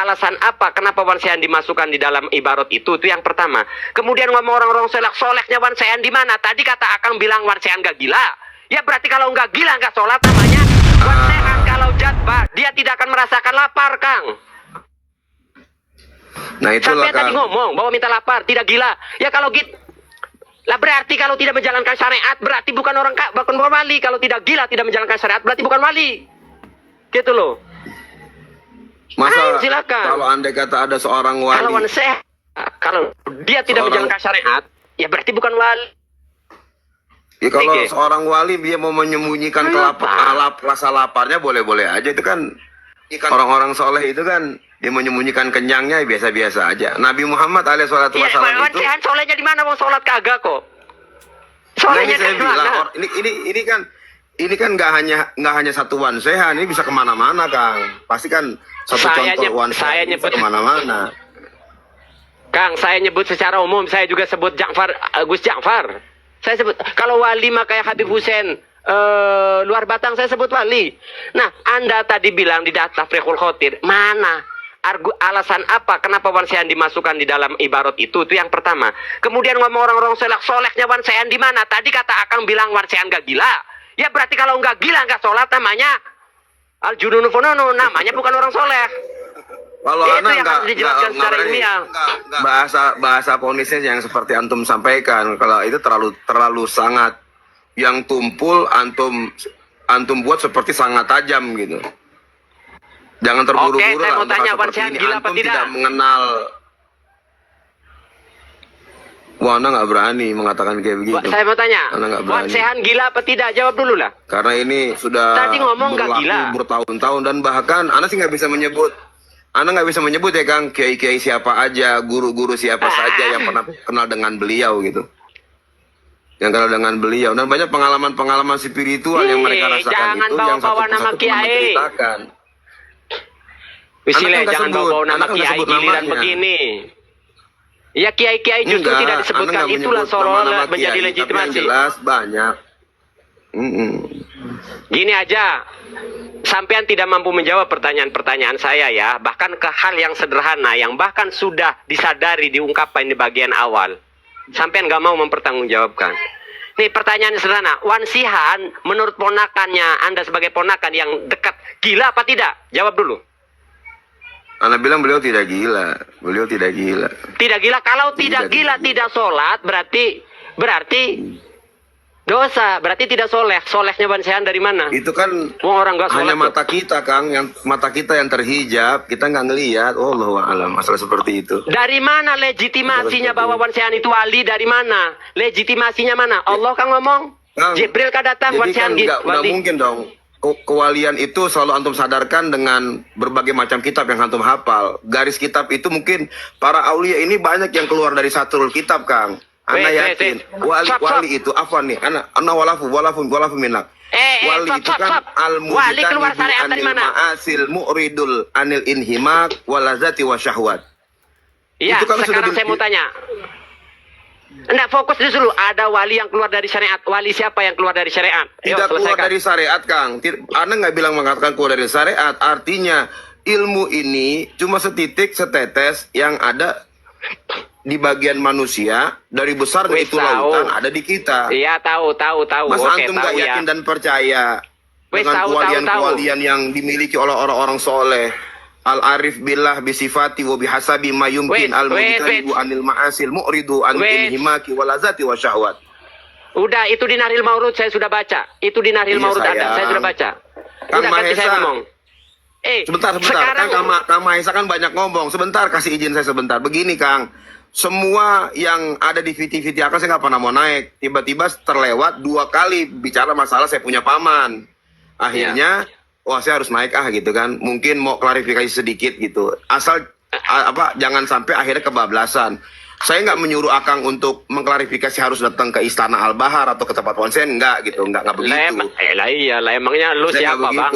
alasan apa kenapa Wan Sehan dimasukkan di dalam ibarat itu yang pertama. Kemudian ngomong orang-orang solehnya Wan Sehan di mana? Tadi kata Akang bilang Wan Sehan gak gila. Ya berarti kalau nggak gila nggak sholat namanya Wan Sehan. Kalau jadba dia tidak akan merasakan lapar, Kang. Nah itulah sampai tadi ngomong bahwa minta lapar tidak gila. Ya kalau gitu lah berarti kalau tidak menjalankan syariat berarti bukan wali. Kalau tidak gila tidak menjalankan syariat berarti bukan wali. Gitu loh. Masa silakan. Kalau andai kata ada seorang wali, kalau Wan Sehan, kalau dia tidak menjalankan syariat, ya berarti bukan wali. Ya kalau seorang wali dia mau menyembunyikan rasa laparnya boleh-boleh aja, itu kan orang-orang soleh itu kan dia menyembunyikan kenyangnya biasa-biasa aja. Nabi Muhammad alaihissalatu wassalam itu. Wan Sehan solehnya di mana? Mau sholat kagak kok. Solehnya di mana? Ini kan nggak hanya satu Wan Sehan, ini bisa kemana-mana, Kang. Pasti kan satu contoh Wan Sehan bisa kemana-mana. Kang, saya nyebut secara umum, saya juga sebut Gus Ja'far. Saya sebut kalau wali mah kayak Habib Hussein luar batang, saya sebut wali. Nah, Anda tadi bilang di data Tafriqul Khotir, mana alasan apa kenapa Wan Sehan dimasukkan di dalam ibarat itu yang pertama. Kemudian ngomong orang-orang solehnya Wan Sehan di mana? Tadi kata Akang bilang Wan Sehan gak gila. Ya berarti kalau nggak gila nggak sholat namanya al-jununu fununu, namanya bukan orang soleh. Kalau anak nggak bahasa ponisnya yang seperti antum sampaikan, kalau itu terlalu sangat yang tumpul antum buat seperti sangat tajam gitu. Jangan terburu-buru. Oke, saya mau tanya Wan Sehan gila apa tidak mengenal. Wah, Anda nggak berani mengatakan kayak begitu. Saya mau tanya, Wan Sehan gila apa tidak? Jawab dulu lah. Karena ini sudah tadi ngomong nggak gila bertahun-tahun, dan bahkan Anda sih nggak bisa menyebut. Anda nggak bisa menyebut ya Kang, kiai-kiai siapa aja, guru-guru siapa saja yang pernah kenal dengan beliau gitu. Yang kenal dengan beliau, dan banyak pengalaman-pengalaman spiritual yang mereka rasakan itu yang satu-satu pernah menceritakan. Jangan bawa nama kiai giliran begini. Ya kiai-kiai justru tidak disebutkan, itulah seolah menjadi legitimasi. Jelas banyak. Gini aja, sampean tidak mampu menjawab pertanyaan-pertanyaan saya ya, bahkan ke hal yang sederhana yang bahkan sudah disadari diungkapkan di bagian awal. Sampean nggak mau mempertanggungjawabkan. Nih pertanyaan sederhana, Wan Sehan menurut ponakannya, Anda sebagai ponakan yang dekat, gila apa tidak? Jawab dulu. Anda bilang beliau tidak gila. Beliau tidak gila. Tidak gila. Kalau tidak gila tidak sholat berarti dosa. Berarti tidak soleh. Solehnya Wan Sehan dari mana? Itu kan orang gak hanya mata kita, Kang. Mata kita yang terhijab. Kita nggak ngelihat. Oh, Allahu a'lam. Masalah seperti itu. Dari mana legitimasinya bahwa Wan Sehan itu wali? Dari mana? Legitimasinya mana? Allah kan ngomong. Kang, Jibril kan datang. Wan Sehan nggak mungkin dong. Kewalian itu selalu antum sadarkan dengan berbagai macam kitab yang antum hafal. Garis kitab itu mungkin para aulia ini banyak yang keluar dari satrul kitab, Kang. Ana yakin wali itu apa nih? Ana walafu minak. Wali itu kan al-mujtanibu anil ma'asil mu'ridul anil inhimak walazati wasyahwat. Iya, kan sekarang saya mau tanya. Enggak, fokus dulu. Ada wali yang keluar dari syariat. Wali siapa yang keluar dari syariat? Tidak keluar dari syariat, Kang. Anda nggak bilang mengatakan keluar dari syariat. Artinya ilmu ini cuma setetes yang ada di bagian manusia. Dari besarnya itu lautan ada di kita. Iya, tahu. Masa antum nggak yakin dan percaya dengan kewalian yang dimiliki oleh orang-orang soleh? Al-arif billah bisifati wa bihasabi ma yumkin al-mujtanibu anil ma'asil mu'ridu anil inhimaki walazati wa syahwat. Udah, itu di Nahril Maurud saya sudah baca. Itu di Nahril Maurud ada, saya sudah baca. Kang udah, Mahesa, saya ngomong. Sebentar. Sekarang, Kang Mahesa kan banyak ngomong. Sebentar, kasih izin saya sebentar. Begini, Kang. Semua yang ada di VT Akang saya nggak pernah mau naik. Tiba-tiba terlewat 2 kali bicara masalah saya punya paman. Akhirnya wah saya harus naik gitu kan, mungkin mau klarifikasi sedikit gitu, asal jangan sampai akhirnya kebablasan. Saya nggak menyuruh Akang untuk mengklarifikasi harus datang ke Istana Al-Bahar atau ke tempat Ponsen, nggak gitu, nggak begitu. Iyalah, emangnya lu saya siapa Bang?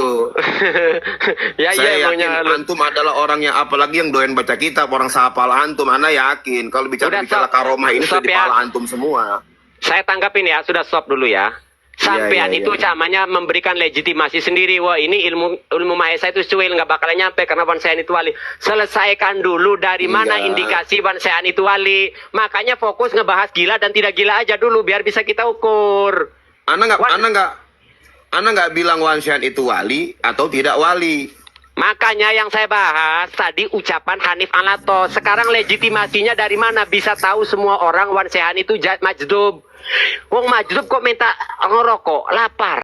Saya yakin antum adalah orang yang, apalagi yang doyan baca kitab, orang sahapal antum. Ana yakin kalau bicara karomah ini sudah di kepala antum semua. Saya tanggapin ya, sudah stop dulu ya. Sampean Iya, itu iya. camanya memberikan legitimasi sendiri. Wah, ini ilmu Mahesa itu cuil, nggak bakalan nyampe karena Wan Sehan itu wali. Selesaikan dulu dari mana Enggak. indikasi Wan Sehan itu wali. Makanya fokus ngebahas gila dan tidak gila aja dulu biar bisa kita ukur. Anda Wan- nggak bilang Wan Sehan itu wali atau tidak wali. Makanya yang saya bahas tadi ucapan Hanif Alato. Sekarang legitimasinya dari mana? Bisa tahu semua orang Wan Sehan itu majdub. Wong majdub kok minta ngerokok, lapar.